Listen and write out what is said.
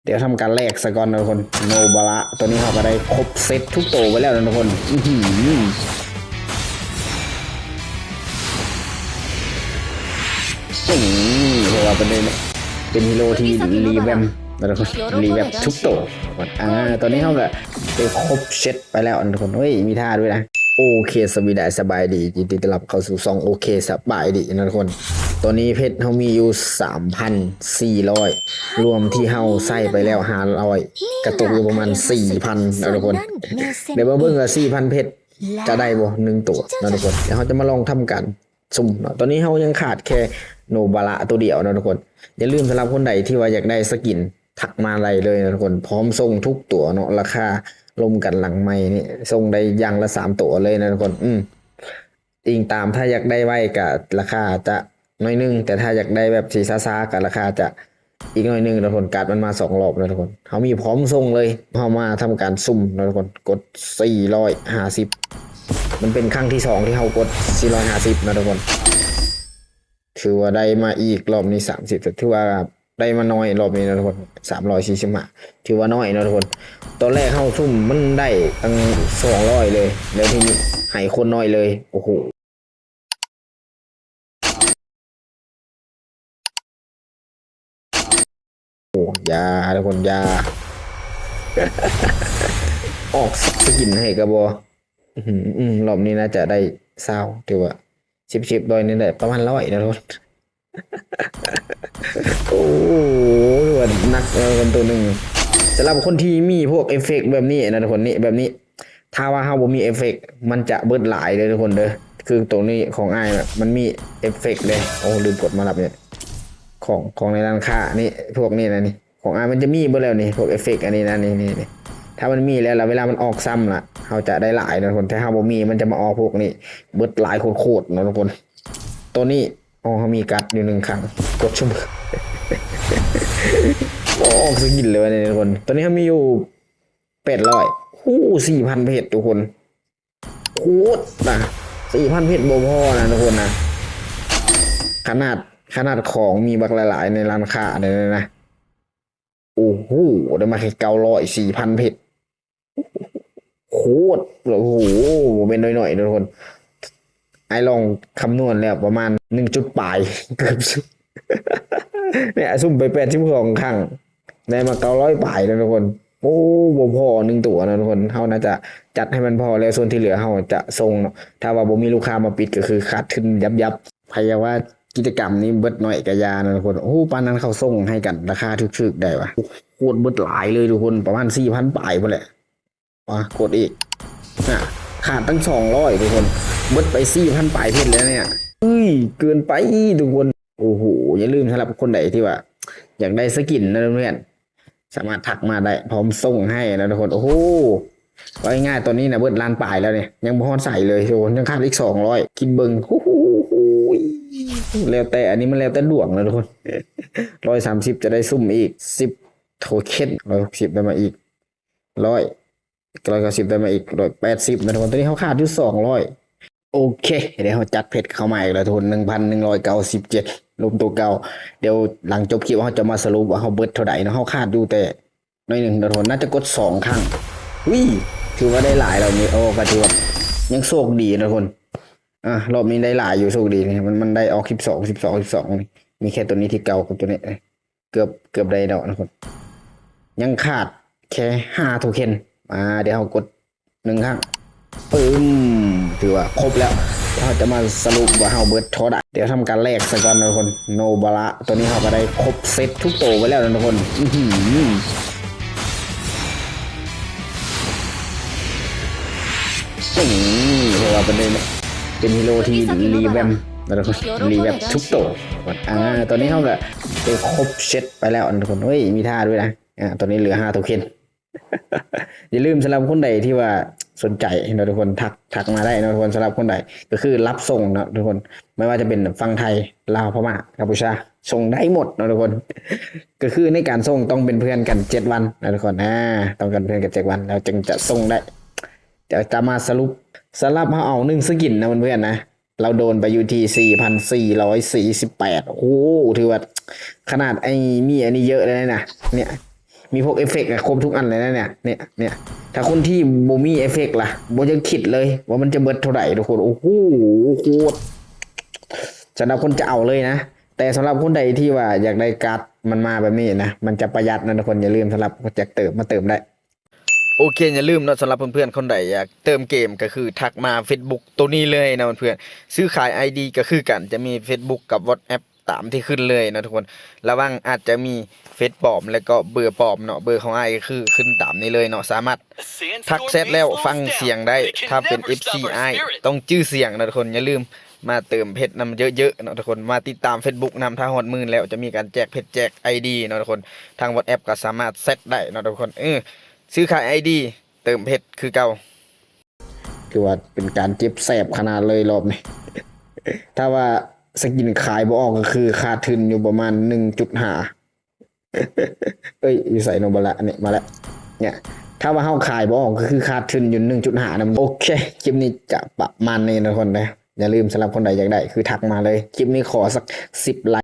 เดี๋ยวทำการแลกสกอนนะทุกคนโนบาระตัวนี้เขาก็ได้ครบเซตทุกตัวไปแล้วนะทุกคนเพราะว่าเป็นฮีโร่ที่รีแวมนะทุกคนรีแวมทุกตัวตอนนี้เขาก็ได้ครบเซตไปแล้วนะทุกคนเฮ้ยมีท่าด้วยนะโอเคสวีได้สบายดียินดีต้อนรับเข้าสู่ซองโอเคสบายดีนะทุกคนตอนนี้เพชรเขามีอยู่ 3,400 รวมที่เฮาใส่ไปแล้ว500กระตุกอยู่ประมาณ 4,000นะทุกคนเดี๋ยวมาเบิ่งว่า 4,000 เพชรจะได้บ่1ตัวนะทุกคนเดี๋ยวเขาจะมาลองทำการสุ่มตอนนี้เฮายังขาดแค่โนบาระตัวเดียวนะทุกคนอย่าลืมสำหรับคนใดที่ว่าอยากได้สกินทักมาไล่เลยนะทุกคนพร้อมส่งทุกตัวเนาะราคาลมกันหลังไม่นี่ส่งได้อย่างละ3ตัวเลยนะทุกคนอิงตามถ้าอยากได้ไว้กับราคาจะน้อยนึงแต่ถ้าอยากได้แบบสีซ่าๆกับราคาจะอีกน้อยนึงนะทุกคนการ์ดมันมา2 รอบนะทุกคนเขามีพร้อมส่งเลยเขามาทำการสุ่มนะทุกคนกด450มันเป็นครั้งที่2ที่เขากด450นะทุกคนถือว่าได้มาอีกรอบนี้30แต่ถือว่าได้มาน้อยรอบนี้นะทุกคน345ถือว่าน้อยนะทุกคนตอนแรกเข้าซุ่มมันได้ตั้ง200เลยแล้วทีนี้หายคนน้อยเลยโอ้โหยาทุกคนยา ออกสกินให้กระบอรอบนี้น่าจะได้เศร้าถือว่าชิบโดยนี่ได้ประมาณ100นะทุกคนโอ้โหว่านักกันตัวหนึ่งสำหรับคนที่มีพวกเอฟเฟกต์แบบนี้นะทุกคนนี่แบบนี้ถ้าว่าเฮาบ่มีเอฟเฟกต์มันจะเบิดหลายเลยทุกคนเด้อคือตรงนี้ของอ้ายมันมีเอฟเฟกต์เลยโอ้ลืมกดมารับเนี่ยของในร้านค้านี่พวกนี้นะนี่ของอ้ายมันจะมีเบิดแล้วนี่พวกเอฟเฟกต์อันนี้นะนี่ถ้ามันมีแล้วเวลามันออกซ้ำล่ะเฮาจะได้หลายนะทุกคนถ้าเฮาบ่มีมันจะมาออกพวกนี้เบิดหลายโคตรๆนะทุกคนตัวนี้เขามีกัดอยู่1 ครั้งกดชุ่มออกสกินเลยนะทุกคนตอนนี้เขามีอยู่800 4,000 เพชรทุกคนโคตรนะ 4,000 เพชรบ่พอนะทุกคนนะขนาดของมีบักหลายๆในร้านค้าเลยนะโอ้โหได้มาแค่4,000 เพชรโคตรโอ้โหเป็นหน่อยๆทุกคนไอ้ลองคำนวณแล้วประมาณ1 จุดปลายเกือบเนี่ยซุ่มไป82 ครั้งได้มา900 ปลายนะทุกคนโอ้บ่พอ1 ตัวนะทุกคนเฮาน่าจะจัดให้มันพอแล้วส่วนที่เหลือเฮาจะส่งถ้าว่าบ่มีลูกค้ามาปิดก็คือขาดทุนยับพยายามว่ากิจกรรมนี้เบิดหน่อยกะยานะทุกคนโอ้ปานนั้นเขาส่งให้กันราคาถึกๆได้วะโคตรเบิดหลายเลยทุกคนประมาณ 4,000 ปลายพุ่นแหละกดอีกขาดตั้ง200ทุกคนเบิดไป 4,000 ปลายเพชรแล้วเนี่ยเกินไปทุกคนโอ้โหอย่าลืมสำหรับคนใดที่ว่าอยากได้สกินนะเพื่อนสามารถทักมาได้พร้อมส่งให้นะทุกคนโอ้โหว่าง่ายตอนนี้นะเบิดล้านปลายแล้วเนี่ยยังบ่ฮอดใส่เลยทุกคนยังขาดอีก200คิดเบิ่งโอ้โหแล้วแต่อันนี้มันแล้วแต่ดวงนะทุกคน130จะได้ซุ่มอีก10โทเค็น160ได้มาอีก190ได้มาอีก180นะทุกคนตอนนี้เขาขาดอยู่200โอเคเดี๋ยวเขาจัดเพชรเข้ามาอีกแล้วทุกคน1,197รวมตัวเก่าเดี๋ยวหลังจบคลิปเขาจะมาสรุปว่าเขาเบิดเท่าไหร่นะเขาขาดดูแต่น้อยหนึ่งนะทุกคนน่าจะกด2 ครั้งถือว่าได้หลายแล้วนี่โอ้ก็ถือว่ายังโชคดีนะทุกคนรอบนี้ได้หลายอยู่โชคดีนี่มันได้ออก12นี่มีแค่ตัวนี้ที่เก่ากับตัวนี้เกือบได้ดอกนะทุกคนยังขาดแค่5โทเค็นเดี๋ยวเขากด1 ครั้งถือว่าครบแล้วเราจะมาสรุปว่าเฮาเบิร์ดทอดเดี๋ยวทำการแลกสกอนนะทุกคนโนบาระตัวนี้เขาก็ได้ครบเซตทุกตัวไปแล้วนะทุกคนเพราะว่าเป็นฮีโร่ที่รีแวมนะทุกคนรีแวมทุกตัวตอนนี้เขาก็ได้ครบเซตไปแล้วนะทุกคนเฮ้ยมีท่าด้วยนะตอนนี้เหลือ5 โทเค็นอย่าลืมสำหรับคนใดที่ว่าสนใจนะทุกคนทักมาได้นะทุกคนสำหรับคนใดก็คือรับส่งนะทุกคนไม่ว่าจะเป็นฝั่งไทยลาวพม่ากัมพูชาส่งได้หมดนะทุกคนก็คือในการส่งต้องเป็นเพื่อนกัน7 วันนะทุกคนต้องกันเพื่อนกัน7 วันแล้วจึงจะส่งได้เดี๋ยวจะมาสรุปสำหรับเอา1 สกินนะเพื่อนๆนะเราโดนไปอยู่ที่4,448โอ้ถือว่าขนาดมีอันนี้เยอะเลยนะเนี่ย มีพวกเอฟเฟกต์ครบทุกอันเลยนะเนี่ยถ้าคนที่บ่มีเอฟเฟกต์ล่ะบ่จะคิดเลยว่ามันจะเบิดเท่าไหร่ทุกคนโอ้โหโคตรสำหรับคนจะเอาเลยนะแต่สำหรับคนใดที่ว่าอยากได้การ์ดมันมาแบบนี้นะมันจะประหยัดนะทุกคนอย่าลืมสำหรับคนอยากเติมมาเติมได้โอเคอย่าลืมนะสำหรับเพื่อนๆคนใดอยากเติมเกมก็คือทักมา Facebook ตัวนี้เลยนะเพื่อนๆซื้อขาย ID ก็คือกันจะมี Facebook กับ WhatsApp ตามที่ขึ้นเลยนะทุกคนระวังอาจจะมีเฟซปลอมแล้วก็เบอร์ปลอมเนาะเบอร์ของไอคือขึ้นตามนี้เลยเนาะสามารถทักแชทแล้วฟังเสียงได้ถ้าเป็น FCI ต้องจื้อเสียงนะทุกคนอย่าลืมมาเติมเพชรนำเยอะๆเนาะทุกคนมาติดตาม Facebook นำถ้าฮอดมื่นแล้วจะมีการแจกเพชรแจก ID เนาะทุกคนทาง WhatsApp ก็สามารถเซตได้เนาะทุกคนซื้อขาย ID เติมเพชรคือเก่าคือว่าเป็นการเจ็บแสบขนาดเลยรอบนี้ ถ้าว่าสกินขายบ่ออกก็คือขาดทุนอยู่ประมาณ 1.5 เอ้ยอยู่ใส่โนบละเนี่ยมาแล้วเนี่ยถ้าว่าเฮาขายบ่ออกก็คือขาดทุนอยู่ 1.5 นะโอเคคลิปนี้จะประมาณนี้นะทุกคนนะอย่าลืมสำหรับคนใดอยากได้คือทักมาเลยคลิปนี้ขอสัก10 ไลค์